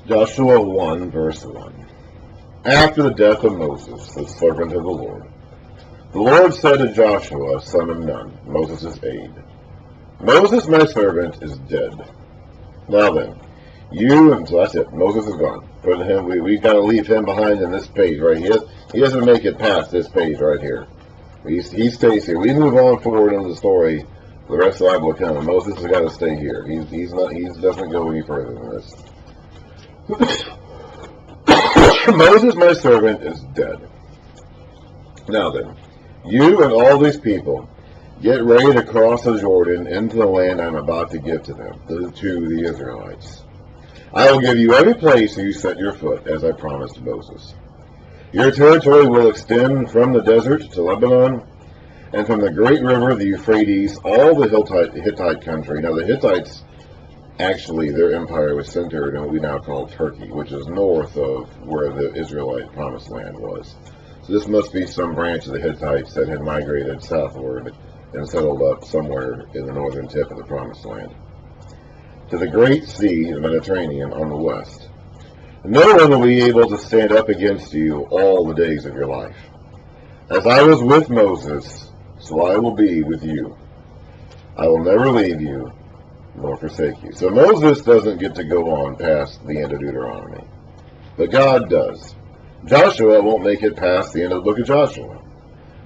Joshua 1, verse 1. After the death of Moses, the servant of the Lord said to Joshua, son of Nun, Moses' aide, Moses, my servant, is dead. Now then, so that's it. Moses is gone. We've got to leave him behind in this page right here. He doesn't make it past this page right here. He stays here. We move on forward in the story. The rest of the Bible account. Moses has got to stay here. He doesn't go any further than this. Moses, my servant, is dead. Now then, you and all these people, get ready to cross the Jordan into the land I'm about to give to them, to the Israelites. I will give you every place where you set your foot, as I promised Moses. Your territory will extend from the desert to Lebanon, and from the great river, the Euphrates, all the Hittite country. Now the Hittites, actually, their empire was centered in what we now call Turkey, which is north of where the Israelite promised land was. So this must be some branch of the Hittites that had migrated southward and settled up somewhere in the northern tip of the promised land. To the great sea, the Mediterranean, on the west. No one will be able to stand up against you all the days of your life. As I was with Moses, so I will be with you. I will never leave you nor forsake you. So Moses doesn't get to go on past the end of Deuteronomy, but God does. Joshua won't make it past the end of the book of Joshua.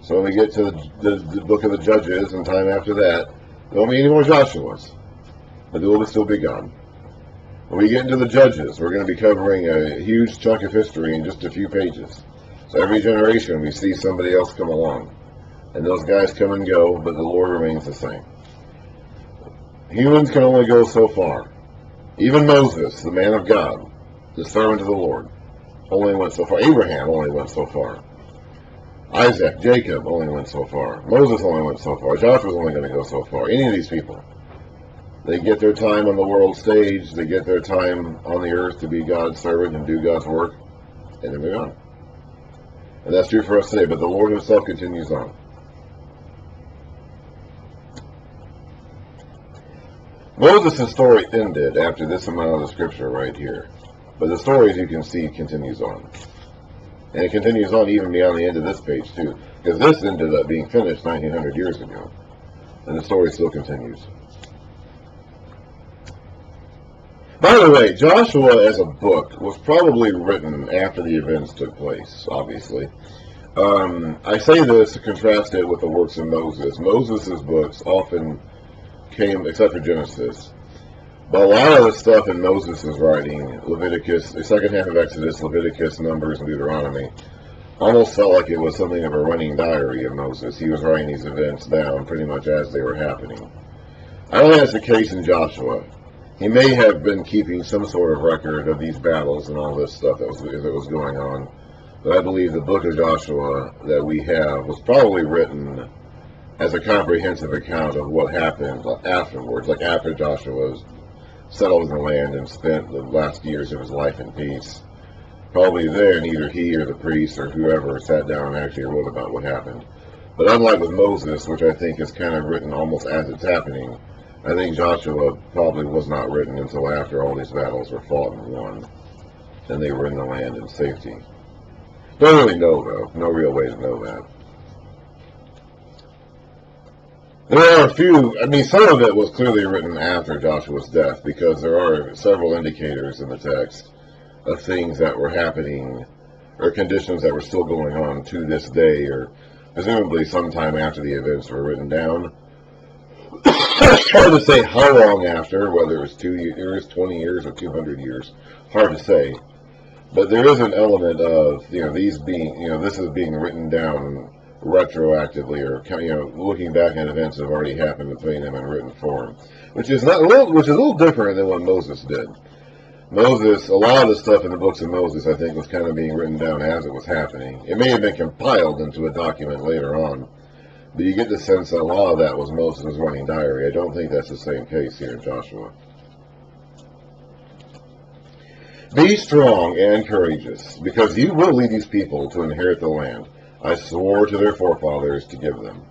So when we get to the book of the Judges and time after that, there won't be any more Joshuas, but there will still be God. When we get into the Judges, we're going to be covering a huge chunk of history in just a few pages. So every generation we see somebody else come along, and those guys come and go, but the Lord remains the same. Humans can only go so far. Even Moses, the man of God, the servant of the Lord, only went so far. Abraham only went so far. Isaac, Jacob only went so far. Moses only went so far. Joshua's only going to go so far. Any of these people. They get their time on the world stage. They get their time on the earth to be God's servant and do God's work. And then we're on. And that's true for us today. But the Lord himself continues on. Moses' story ended after this amount of the scripture right here. But the story, as you can see, continues on. And it continues on even beyond the end of this page, too. Because this ended up being finished 1900 years ago. And the story still continues. By the way, Joshua as a book was probably written after the events took place, obviously. I say this to contrast it with the works of Moses. Moses' books often came, except for Genesis, but a lot of the stuff in Moses' writing, Leviticus, the second half of Exodus, Leviticus, Numbers, and Deuteronomy, almost felt like it was something of a running diary of Moses. He was writing these events down pretty much as they were happening. I don't think that's the case in Joshua. He may have been keeping some sort of record of these battles and all this stuff that was going on, but I believe the book of Joshua that we have was probably written as a comprehensive account of what happened afterwards, like after Joshua was settled in the land and spent the last years of his life in peace. Probably then either he or the priest or whoever sat down and actually wrote about what happened. But unlike with Moses, which I think is kind of written almost as it's happening, I think Joshua probably was not written until after all these battles were fought and won, and they were in the land in safety. Don't really know, though. No real way to know that. There are a few, some of it was clearly written after Joshua's death, because there are several indicators in the text of things that were happening, or conditions that were still going on to this day, or presumably sometime after the events were written down. It's hard to say how long after, whether it was 2 years, 20 years, or 200 years. Hard to say. But there is an element of, these being, this is being written down retroactively, or, looking back at events that have already happened and putting them in written form. Which is a little different than what Moses did. Moses, a lot of the stuff in the books of Moses, I think, was kind of being written down as it was happening. It may have been compiled into a document later on, but you get the sense that a lot of that was Moses' running diary. I don't think that's the same case here in Joshua. Be strong and courageous, because you will lead these people to inherit the land I swore to their forefathers to give them.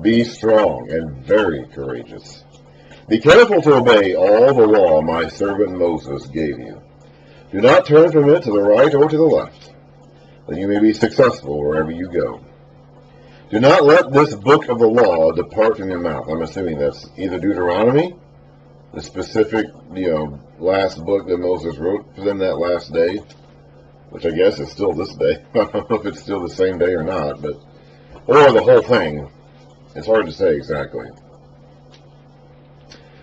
Be strong and very courageous. Be careful to obey all the law my servant Moses gave you. Do not turn from it to the right or to the left, that you may be successful wherever you go. Do not let this book of the law depart from your mouth. I'm assuming that's either Deuteronomy, the specific, last book that Moses wrote for them that last day, which I guess is still this day. I don't know if it's still the same day or not, or the whole thing. It's hard to say exactly.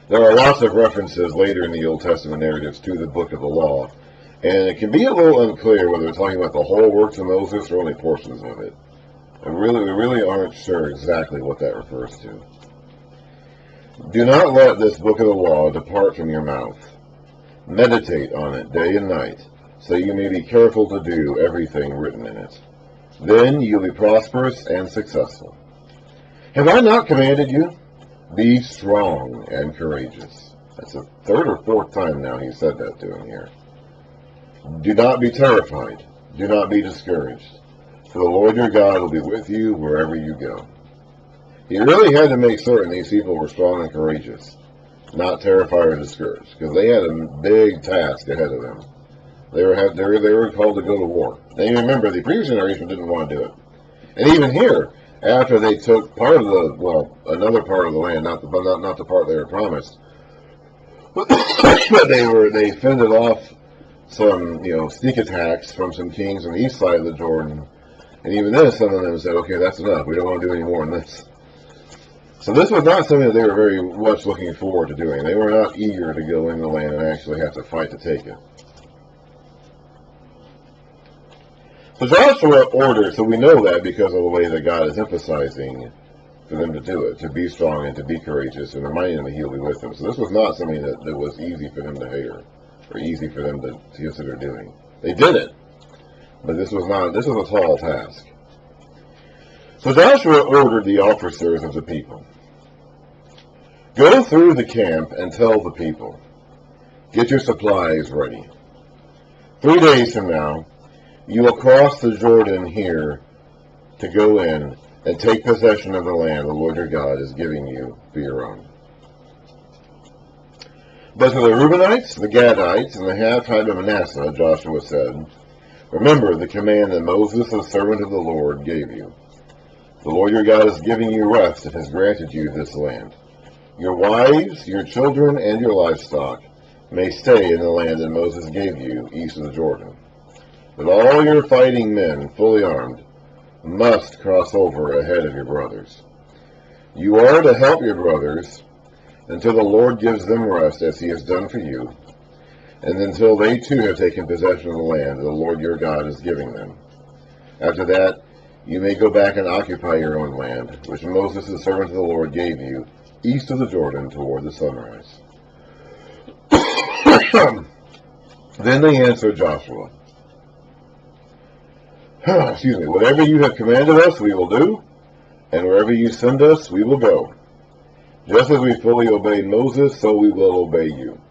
There are lots of references later in the Old Testament narratives to the book of the law, and it can be a little unclear whether they're talking about the whole works of Moses or only portions of it. We really aren't sure exactly what that refers to. Do not let this book of the law depart from your mouth. Meditate on it day and night, so you may be careful to do everything written in it. Then you'll be prosperous and successful. Have I not commanded you? Be strong and courageous. That's the third or fourth time now he said that to him here. Do not be terrified. Do not be discouraged. For the Lord your God will be with you wherever you go. He really had to make certain these people were strong and courageous, not terrified or discouraged, because they had a big task ahead of them. They were called to go to war. And remember, the previous generation didn't want to do it. And even here, after they took part of another part of the land, not the part they were promised, but they fended off some, sneak attacks from some kings on the east side of the Jordan. And even then, some of them said, okay, that's enough. We don't want to do any more than this. So this was not something that they were very much looking forward to doing. They were not eager to go in the land and actually have to fight to take it. So Joshua ordered, so we know that because of the way that God is emphasizing for them to do it, to be strong and to be courageous, and reminding them that he'll be with them. So this was not something that was easy for them to hear, or easy for them to consider doing. They did it, but this was a tall task. So Joshua ordered the officers of the people, go through the camp and tell the people, get your supplies ready. 3 days from now, you will cross the Jordan here to go in and take possession of the land the Lord your God is giving you for your own. But to the Reubenites, the Gadites, and the half-tribe of Manasseh, Joshua said, remember the command that Moses, the servant of the Lord, gave you. The Lord your God is giving you rest and has granted you this land. Your wives, your children, and your livestock may stay in the land that Moses gave you east of the Jordan. But all your fighting men, fully armed, must cross over ahead of your brothers. You are to help your brothers until the Lord gives them rest as he has done for you, and until they too have taken possession of the land that the Lord your God is giving them. After that, you may go back and occupy your own land, which Moses, the servant of the Lord, gave you, east of the Jordan toward the sunrise. Then they answered Joshua, whatever you have commanded us, we will do, and wherever you send us, we will go. Just as we fully obeyed Moses, so we will obey you.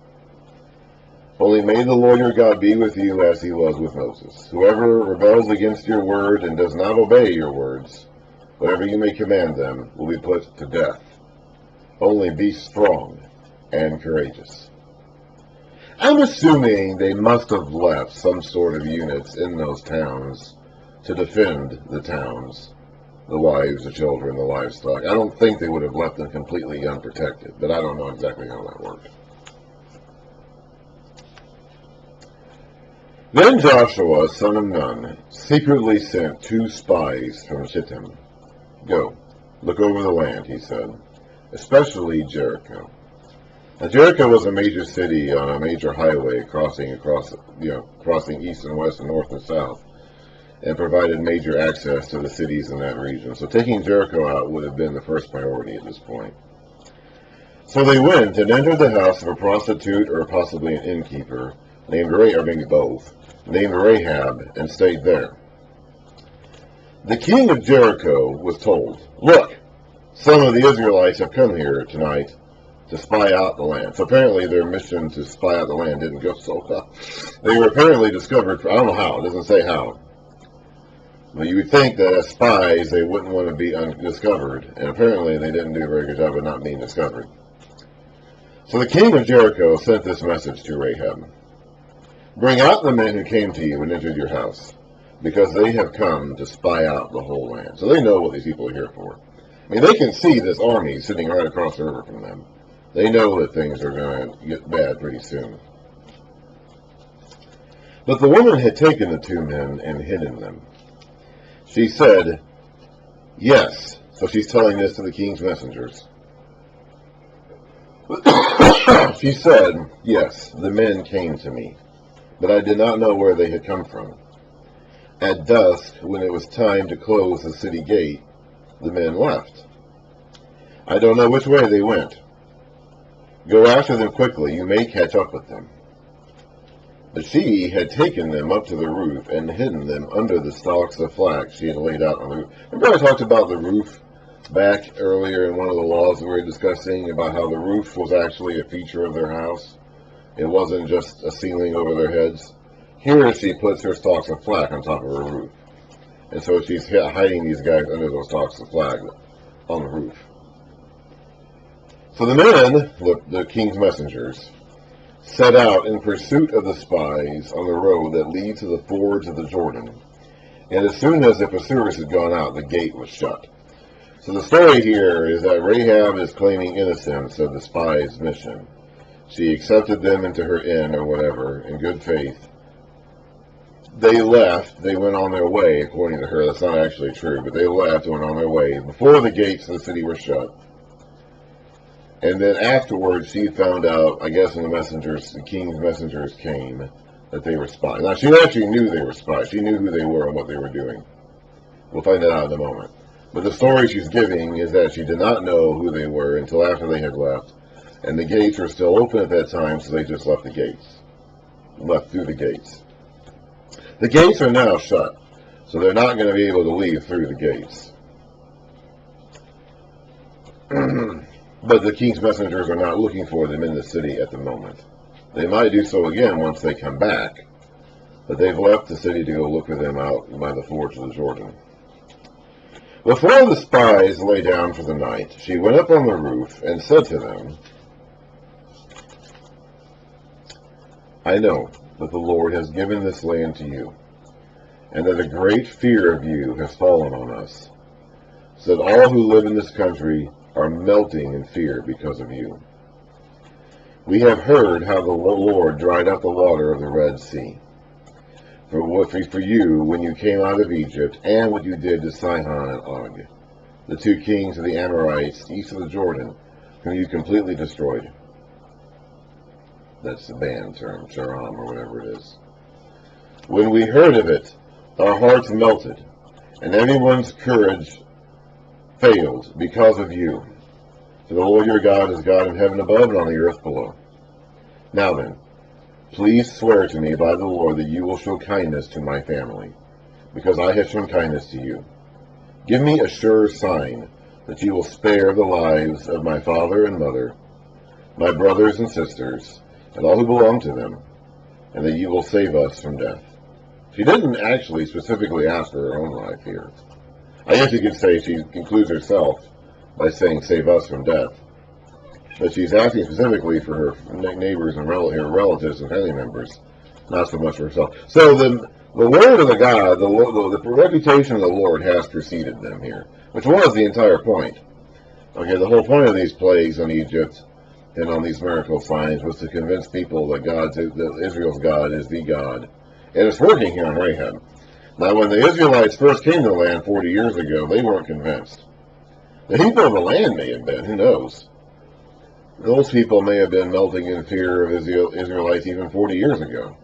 Only may the Lord your God be with you as he was with Moses. Whoever rebels against your word and does not obey your words, whatever you may command them, will be put to death. Only be strong and courageous. I'm assuming they must have left some sort of units in those towns to defend the towns, the wives, the children, the livestock. I don't think they would have left them completely unprotected, but I don't know exactly how that worked. Then Joshua, son of Nun, secretly sent 2 spies from Shittim. Go, look over the land, he said, especially Jericho. Now, Jericho was a major city on a major highway crossing east and west and north and south, and provided major access to the cities in that region. So taking Jericho out would have been the first priority at this point. So they went and entered the house of a prostitute or possibly an innkeeper, named Rahab, or maybe both, named Rahab, and stayed there. The king of Jericho was told, look, some of the Israelites have come here tonight to spy out the land. So apparently their mission to spy out the land didn't go so well. They were apparently discovered, I don't know how, it doesn't say how. But you would think that as spies, they wouldn't want to be undiscovered, and apparently they didn't do a very good job of not being discovered. So the king of Jericho sent this message to Rahab. Bring out the men who came to you and entered your house, because they have come to spy out the whole land. So they know what these people are here for. I mean, they can see this army sitting right across the river from them. They know that things are going to get bad pretty soon. But the woman had taken the two men and hidden them. She said, yes. So she's telling this to the king's messengers. She said, yes, the men came to me, but I did not know where they had come from. At dusk, when it was time to close the city gate, the men left. I don't know which way they went. Go after them quickly, you may catch up with them. But she had taken them up to the roof and hidden them under the stalks of flax she had laid out on the roof. Remember I talked about the roof back earlier in one of the laws we were discussing about how the roof was actually a feature of their house. It wasn't just a ceiling over their heads. Here she puts her stalks of flax on top of her roof. And so she's hiding these guys under those stalks of flax on the roof. So the men, the king's messengers, set out in pursuit of the spies on the road that leads to the fords of the Jordan. And as soon as the pursuers had gone out, the gate was shut. So the story here is that Rahab is claiming innocence of the spies' mission. She accepted them into her inn or whatever in good faith. They left. They went on their way, according to her. That's not actually true, but they left and went on their way before the gates of the city were shut. And then afterwards, she found out, I guess when the king's messengers came, that they were spies. Now, she actually knew they were spies. She knew who they were and what they were doing. We'll find that out in a moment. But the story she's giving is that she did not know who they were until after they had left. And the gates were still open at that time, so they just left the gates. Left through the gates. The gates are now shut, so they're not going to be able to leave through the gates. But the king's messengers are not looking for them in the city at the moment. They might do so again once they come back, but they've left the city to go look for them out by the fords of the Jordan. Before the spies lay down for the night, she went up on the roof and said to them, I know that the Lord has given this land to you, and that a great fear of you has fallen on us, so that all who live in this country are melting in fear because of you. We have heard how the Lord dried up the water of the Red Sea for you when you came out of Egypt, and what you did to Sihon and Og, the two kings of the Amorites east of the Jordan, whom you completely destroyed. That's the band term, Sharam or whatever it is. When we heard of it, our hearts melted, and everyone's courage failed because of you. For the Lord your God is God in heaven above and on the earth below. Now then, please swear to me by the Lord that you will show kindness to my family, because I have shown kindness to you. Give me a sure sign that you will spare the lives of my father and mother, my brothers and sisters, and all who belong to them, and that you will save us from death. She didn't actually specifically ask for her own life here. I guess you could say she includes herself by saying save us from death. But she's asking specifically for her neighbors and her relatives and family members, not so much for herself. So the word of the God, the reputation of the Lord has preceded them here, which was the entire point. Okay, the whole point of these plagues on Egypt and on these miracle signs was to convince people that Israel's God is the God. And it's working here on Rahab. Now, when the Israelites first came to the land 40 years ago, they weren't convinced. The people of the land may have been, who knows? Those people may have been melting in fear of Israelites even 40 years ago.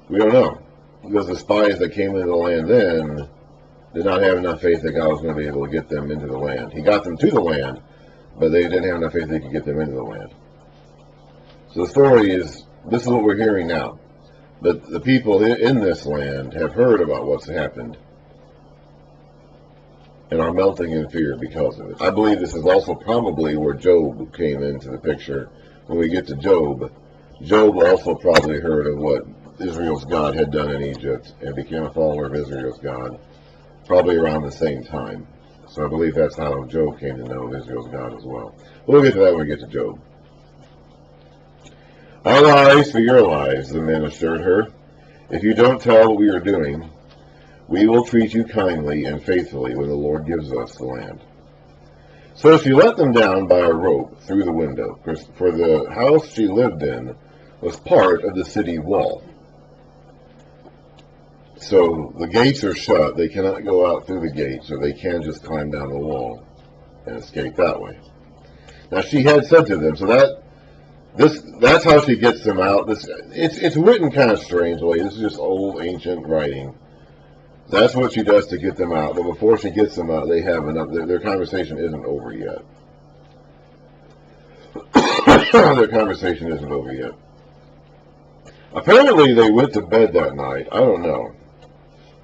We don't know. Because the spies that came into the land then did not have enough faith that God was going to be able to get them into the land. He got them to the land, but they didn't have enough faith that he could get them into the land. So the story is, this is what we're hearing now. But the people in this land have heard about what's happened and are melting in fear because of it. I believe this is also probably where Job came into the picture. When we get to Job, Job also probably heard of what Israel's God had done in Egypt and became a follower of Israel's God, probably around the same time. So I believe that's how Job came to know Israel's God as well. We'll get to that when we get to Job. Our lives for your lives, the men assured her. If you don't tell what we are doing, we will treat you kindly and faithfully when the Lord gives us the land. So she let them down by a rope through the window, for the house she lived in was part of the city wall. So the gates are shut. They cannot go out through the gates, or they can just climb down the wall and escape that way. Now she had said to them, so that's how she gets them out. It's written kind of strangely. This is just old ancient writing. That's what she does to get them out. But before she gets them out, they have enough. Their conversation isn't over yet. Their conversation isn't over yet. Apparently, they went to bed that night. I don't know.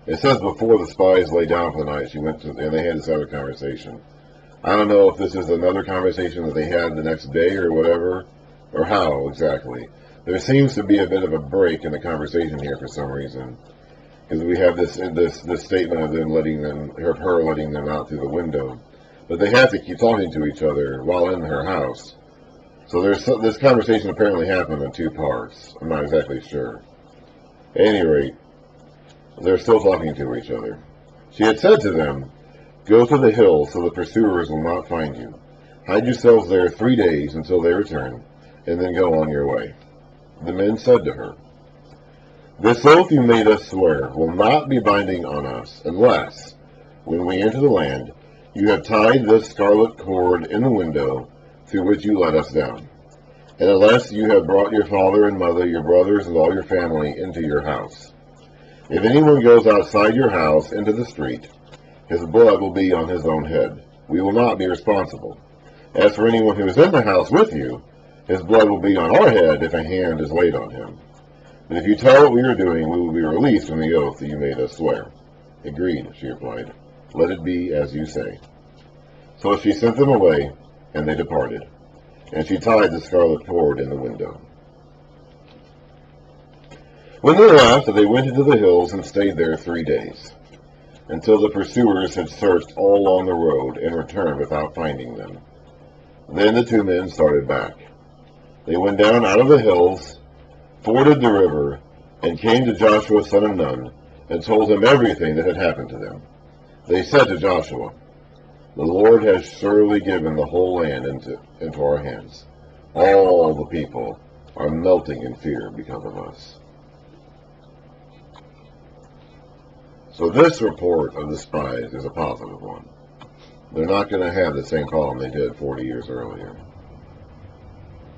It says before the spies lay down for the night, and they had this other conversation. I don't know if this is another conversation that they had the next day or whatever, or how exactly. There seems to be a bit of a break in the conversation here for some reason, because we have this statement of them her letting them out through the window, but they have to keep talking to each other while in her house. So this conversation apparently happened in two parts. I'm not exactly sure. At any rate, they're still talking to each other. She had said to them, "Go to the hills so the pursuers will not find you. Hide yourselves there 3 days until they return, and then go on your way." The men said to her, "This oath you made us swear will not be binding on us unless, when we enter the land, you have tied this scarlet cord in the window through which you let us down, and unless you have brought your father and mother, your brothers, and all your family into your house. If anyone goes outside your house into the street, his blood will be on his own head. We will not be responsible. As for anyone who is in the house with you, his blood will be on our head if a hand is laid on him. But if you tell what we are doing, we will be released from the oath that you made us swear." "Agreed," she replied. "Let it be as you say." So she sent them away, and they departed. And she tied the scarlet cord in the window. When they left, they went into the hills and stayed there 3 days, until the pursuers had searched all along the road and returned without finding them. Then the 2 men started back. They went down out of the hills, forded the river, and came to Joshua son of Nun, and told him everything that had happened to them. They said to Joshua, "The Lord has surely given the whole land into our hands. All the people are melting in fear because of us." So this report of the spies is a positive one. They're not going to have the same problem they did 40 years earlier.